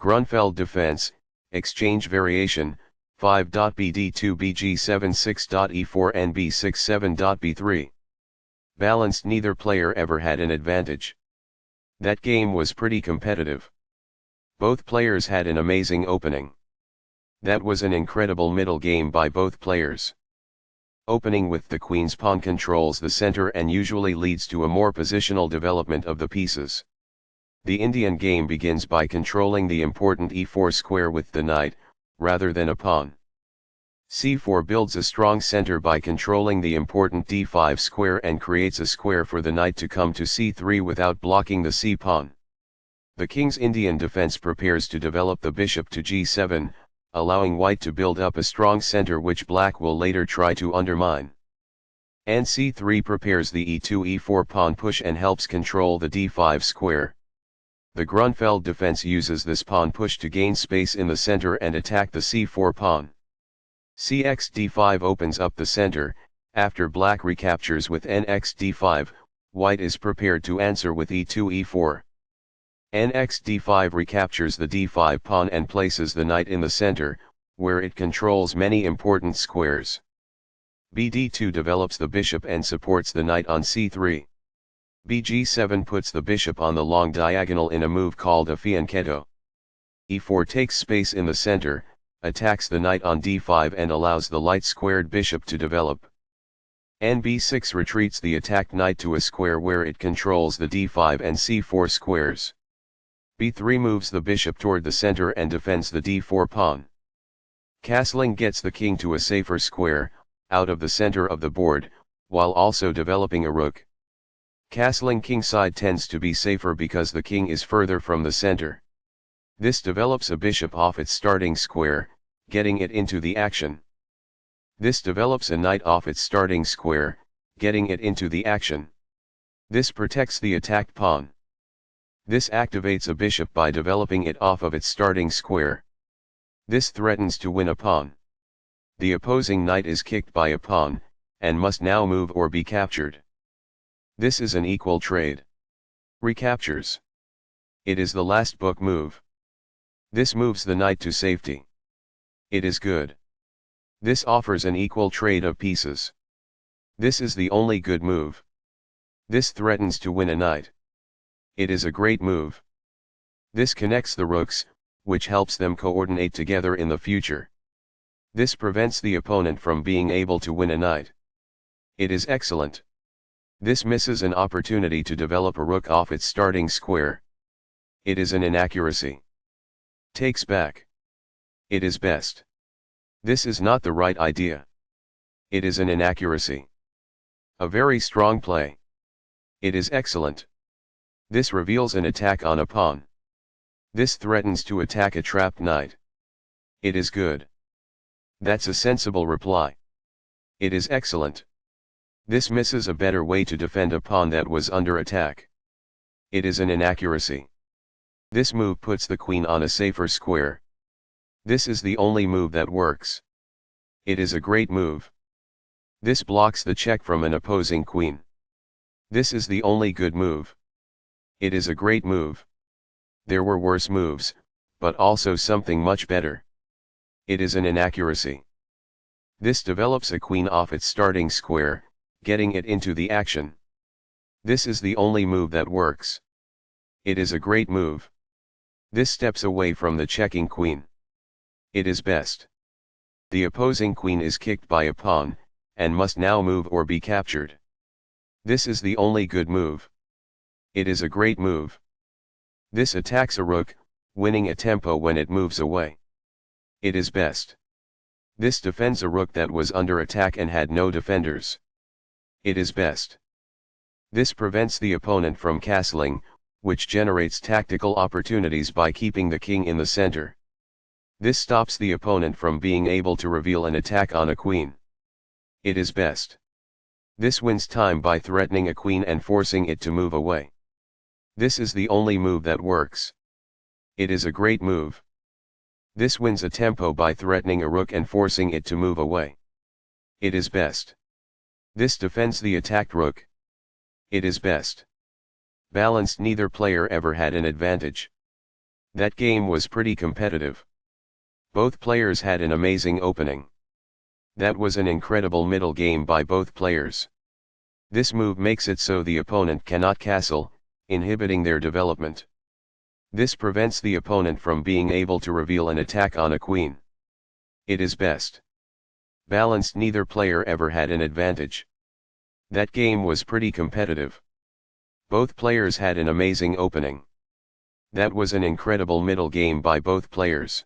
Grunfeld defense, exchange variation, 5.bd2 bg7 6.e4 and b6 7.b3. Balanced, neither player ever had an advantage. That game was pretty competitive. Both players had an amazing opening. That was an incredible middle game by both players. Opening with the queen's pawn controls the center and usually leads to a more positional development of the pieces. The Indian game begins by controlling the important e4 square with the knight, rather than a pawn. c4 builds a strong center by controlling the important d5 square and creates a square for the knight to come to c3 without blocking the c-pawn. The king's Indian defense prepares to develop the bishop to g7, allowing white to build up a strong center which black will later try to undermine. And c3 prepares the e2-e4 pawn push and helps control the d5 square. The Grunfeld defense uses this pawn push to gain space in the center and attack the c4 pawn. Cx d5 opens up the center. After black recaptures with nx d5, white is prepared to answer with e2-e4. Nx d5 recaptures the d5 pawn and places the knight in the center, where it controls many important squares. bd2 develops the bishop and supports the knight on c3. bg7 puts the bishop on the long diagonal in a move called a fianchetto. e4 takes space in the center, attacks the knight on d5 and allows the light-squared bishop to develop. b6 retreats the attacked knight to a square where it controls the d5 and c4 squares. b3 moves the bishop toward the center and defends the d4 pawn. Castling gets the king to a safer square, out of the center of the board, while also developing a rook. Castling kingside tends to be safer because the king is further from the center. This develops a bishop off its starting square, getting it into the action. This develops a knight off its starting square, getting it into the action. This protects the attacked pawn. This activates a bishop by developing it off of its starting square. This threatens to win a pawn. The opposing knight is kicked by a pawn, and must now move or be captured. This is an equal trade. Recaptures. It is the last book move. This moves the knight to safety. It is good. This offers an equal trade of pieces. This is the only good move. This threatens to win a knight. It is a great move. This connects the rooks, which helps them coordinate together in the future. This prevents the opponent from being able to win a knight. It is excellent. This misses an opportunity to develop a rook off its starting square. It is an inaccuracy. Takes back. It is best. This is not the right idea. It is an inaccuracy. A very strong play. It is excellent. This reveals an attack on a pawn. This threatens to attack a trapped knight. It is good. That's a sensible reply. It is excellent. This misses a better way to defend a pawn that was under attack. It is an inaccuracy. This move puts the queen on a safer square. This is the only move that works. It is a great move. This blocks the check from an opposing queen. This is the only good move. It is a great move. There were worse moves, but also something much better. It is an inaccuracy. This develops a queen off its starting square, getting it into the action. This is the only move that works. It is a great move. This steps away from the checking queen. It is best. The opposing queen is kicked by a pawn, and must now move or be captured. This is the only good move. It is a great move. This attacks a rook, winning a tempo when it moves away. It is best. This defends a rook that was under attack and had no defenders. It is best. This prevents the opponent from castling, which generates tactical opportunities by keeping the king in the center. This stops the opponent from being able to reveal an attack on a queen. It is best. This wins time by threatening a queen and forcing it to move away. This is the only move that works. It is a great move. This wins a tempo by threatening a rook and forcing it to move away. It is best. This defends the attacked rook. It is best. Balanced, neither player ever had an advantage. That game was pretty competitive. Both players had an amazing opening. That was an incredible middle game by both players. This move makes it so the opponent cannot castle, inhibiting their development. This prevents the opponent from being able to reveal an attack on a queen. It is best balanced, neither player ever had an advantage. That game was pretty competitive. Both players had an amazing opening. That was an incredible middle game by both players.